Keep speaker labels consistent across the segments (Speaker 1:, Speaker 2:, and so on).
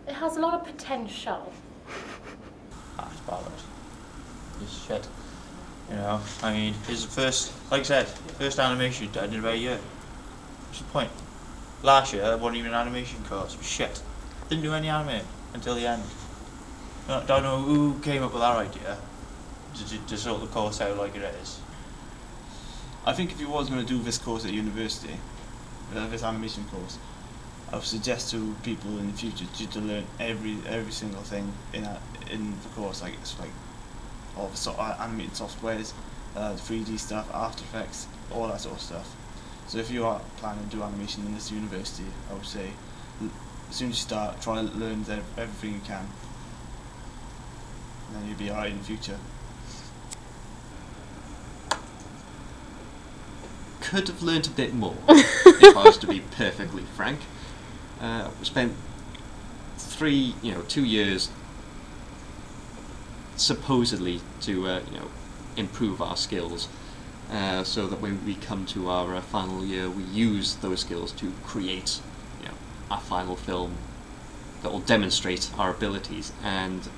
Speaker 1: It has a lot of potential.
Speaker 2: That's bollocks. It's shit. You know, I mean, it's the first, like I said, first animation I did about a year. What's the point? Last year, I wasn't even an animation course. It was shit. Didn't do any anime until the end. Don't know who came up with that idea to sort the course out like it is.
Speaker 3: I think if you was going to do this course at university, this animation course, I would suggest to people in the future to learn every single thing in the course, like it's like all the sort of animated softwares, the 3D stuff, After Effects, all that sort of stuff. So if you are planning to do animation in this university, I would say as soon as you start, try to learn everything you can, and then you'll be alright in the future.
Speaker 4: Could have learnt a bit more, if I was to be perfectly frank. We spent 2 years supposedly to improve our skills, so that when we come to our final year, we use those skills to create our final film that will demonstrate our abilities. And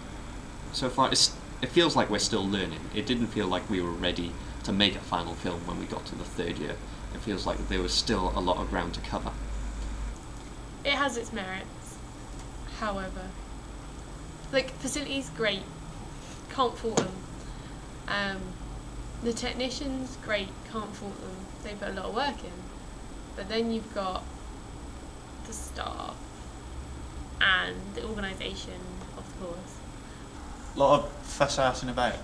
Speaker 4: so far, it feels like we're still learning. It didn't feel like we were ready to make a final film when we got to the third year. It feels like there was still a lot of ground to cover.
Speaker 1: It has its merits, however. Like, facilities, great. Can't fault them. The technicians, great. Can't fault them. They put a lot of work in. But then you've got the staff and the organisation of the course.
Speaker 2: A lot of fuss arsing about.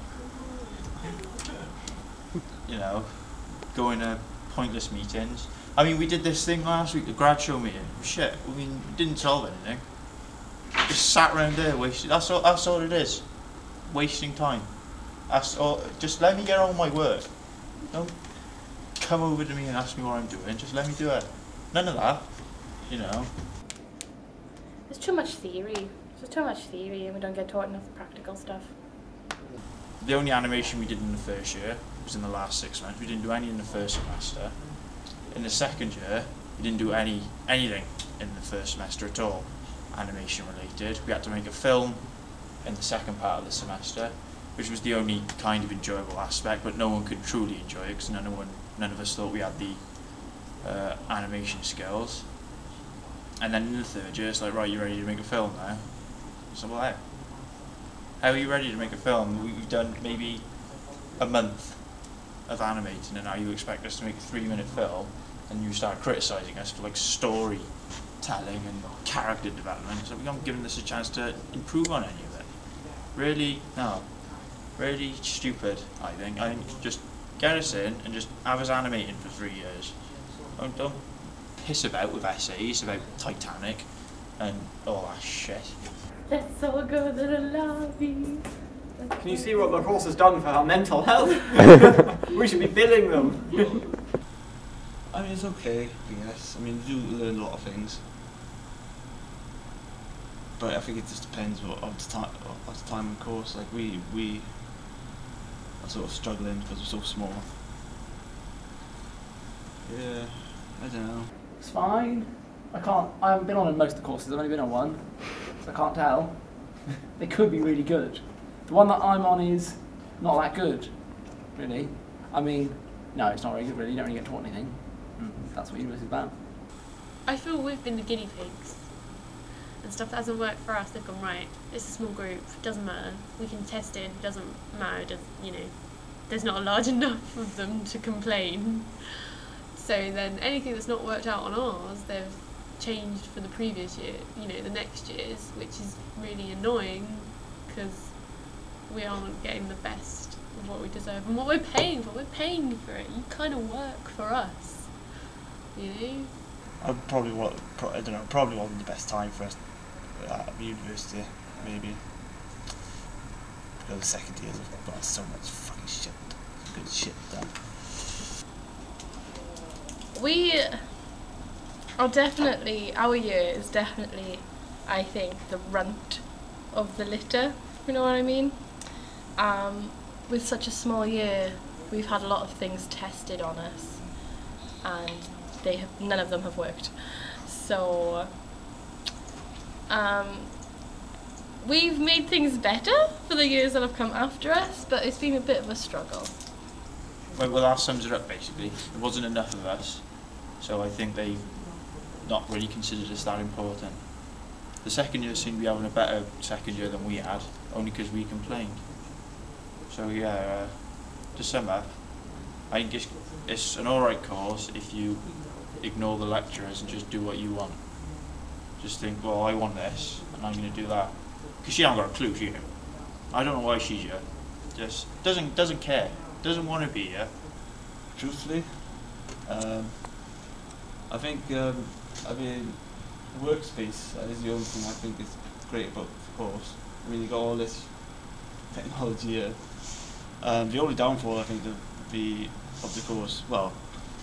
Speaker 2: You know, going to pointless meetings. I mean, we did this thing last week, the grad show meeting. Shit, I mean, we didn't solve anything. Just sat around there wasting. That's all it is. Wasting time. That's all. Just let me get on with my work. Don't come over to me and ask me what I'm doing. Just let me do it. None of that. You know.
Speaker 1: There's too much theory. There's too much theory, and we don't get taught enough practical stuff.
Speaker 2: The only animation we did in the first year was in the last 6 months. We didn't do any in the first semester. In the second year, we didn't do anything in the first semester at all, animation related. We had to make a film in the second part of the semester, which was the only kind of enjoyable aspect, but no one could truly enjoy it because none of us thought we had the animation skills. And then in the third year, it's like, right, you ready to make a film now? So, well, how are you ready to make a film? We've done maybe a month of animating, and now you expect us to make a 3-minute film, and you start criticising us for like storytelling and character development. So we haven't given us a chance to improve on any of it. Really, no. Really stupid, I think. I think just get us in and just have us animating for 3 years. Don't piss about with essays about Titanic and all that shit.
Speaker 1: Let's all go to the lobby.
Speaker 5: Can you see what the course has done for our mental health? We should be billing them.
Speaker 3: I mean, it's okay, I guess. I mean, you do learn a lot of things. But I think it just depends of the time of the course. Like, we are sort of struggling because we're so small. Yeah, I don't know.
Speaker 5: It's fine. I haven't been on most of the courses, I've only been on one. So I can't tell. They could be really good. The one that I'm on is not that good, really. I mean, no, it's not very good, really. You don't really get taught anything. That's what university's about.
Speaker 1: I feel we've been the guinea pigs. And stuff that hasn't worked for us, they've gone, right, it's a small group, doesn't matter. We can test it, it doesn't matter, there's not a large enough of them to complain. So then anything that's not worked out on ours, they've changed for the previous year, the next year's, which is really annoying because we aren't getting the best of what we deserve and what we're paying for. We're paying for it. You kind of work for us,
Speaker 3: I probably wasn't the best time for us at university, maybe. Because the second years have got so much fucking shit, good shit done.
Speaker 1: Our year is definitely, I think, the runt of the litter, you know what I mean? With such a small year, we've had a lot of things tested on us, and none of them have worked. So, we've made things better for the years that have come after us, but it's been a bit of a struggle.
Speaker 2: Well, that sums it up basically. There wasn't enough of us, so I think they've not really considered us that important. The second year seemed to be having a better second year than we had, only because we complained. So yeah, to sum up, I think it's an alright course if you ignore the lecturers and just do what you want. Just think, well, I want this, and I'm going to do that. Because she hasn't got a clue, she. I don't know why she's here. Just doesn't care. Doesn't want to be here.
Speaker 3: Truthfully, I think workspace is the only thing I think is great about the course. I mean, you got all this technology here. The only downfall I think of the course, well,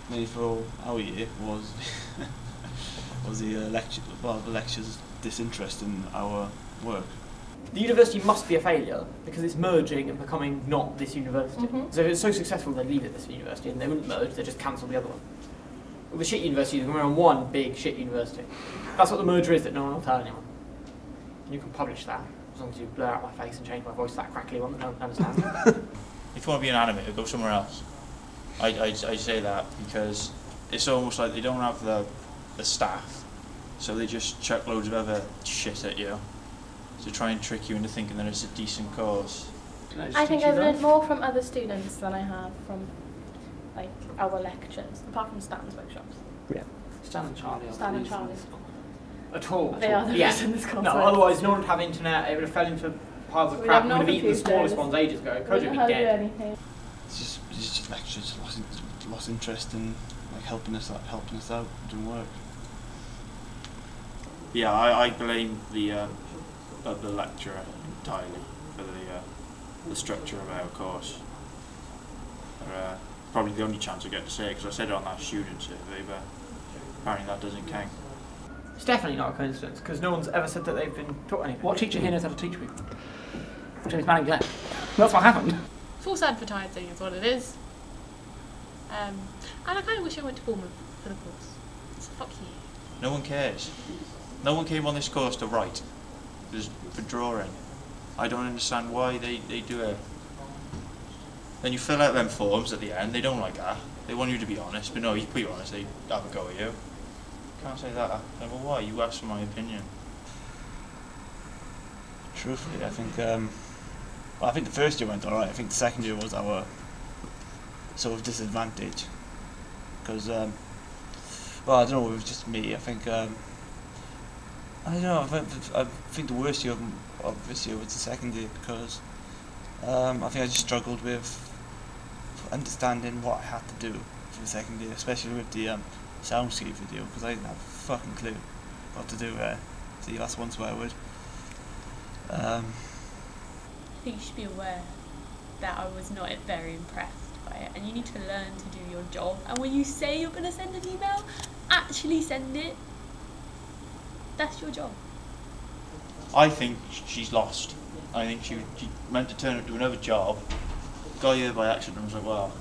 Speaker 3: mainly for our year, was was the lectures' disinterest in our work.
Speaker 6: The university must be a failure because it's merging and becoming not this university. So if it's so successful, they'd leave it this university and they wouldn't merge, they'd just cancel the other one. With a shit university, they're going to run one big shit university. That's what the merger is that no one will tell anyone. You can publish that, as long as you blur out my face and change my voice to that crackly one that no one understands.
Speaker 2: If you want to be an animator, go somewhere else. I say that because it's almost like they don't have the staff, so they just chuck loads of other shit at you to try and trick you into thinking that it's a decent course.
Speaker 1: I think I've learned more from other students than I have from like our lectures, apart from Stan's workshops.
Speaker 5: Yeah. Stan and Charlie.
Speaker 1: Stan and Charlie.
Speaker 6: At all.
Speaker 1: They are the best in this
Speaker 6: No,
Speaker 1: concept.
Speaker 6: otherwise no one would have internet, it would have fell into piles of
Speaker 1: We'd
Speaker 6: crap,
Speaker 1: have
Speaker 6: we would
Speaker 1: no
Speaker 6: have eaten the smallest
Speaker 1: computers.
Speaker 6: ones ages ago,
Speaker 1: We
Speaker 6: Code would
Speaker 1: don't
Speaker 6: be
Speaker 1: know how to do
Speaker 6: dead.
Speaker 1: anything.
Speaker 3: It's just lectures lost interest in like helping us out doing work.
Speaker 2: Yeah, I blame the lecturer entirely for the structure of our course. Probably the only chance I get to say it because I said it on that student survey, but apparently that doesn't count.
Speaker 6: It's definitely not a coincidence, because no one's ever said that they've been taught anything.
Speaker 5: What teacher here knows how to teach people? James Manning left. That's what happened.
Speaker 1: False advertising is what it is. And I kind of wish I went to Bournemouth for the course. So fuck you.
Speaker 2: No one cares. No one came on this course to write. Just for drawing. I don't understand why they do it. Then you fill out them forms at the end, they don't like that. They want you to be honest, but no, you put you honest, they have a go at you. Can't say that. Like, well, why? You asked for my opinion.
Speaker 3: Truthfully, I think I think the first year went alright. I think the second year was our sort of disadvantage because well, I don't know, it was just me. I think I don't know. I think the worst year of this year was the second year because I think I just struggled with understanding what I had to do for the second year, especially with the soundscape video, because I didn't have a fucking clue what to do there. See, that's one swear word.
Speaker 1: I think you should be aware that I was not very impressed by it, and you need to learn to do your job. And when you say you're going to send an email, actually send it. That's your job.
Speaker 2: I think she's lost. I think she meant to turn up to another job, got here by accident and was like, well,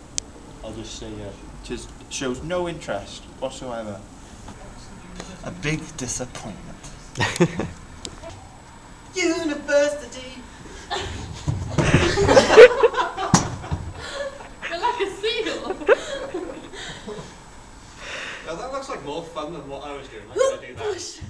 Speaker 2: I'll just stay here. Just shows no interest whatsoever.
Speaker 3: A big disappointment.
Speaker 6: University!
Speaker 1: You're like a seal.
Speaker 7: Now that looks like more fun than what I was doing. I'm going to do that.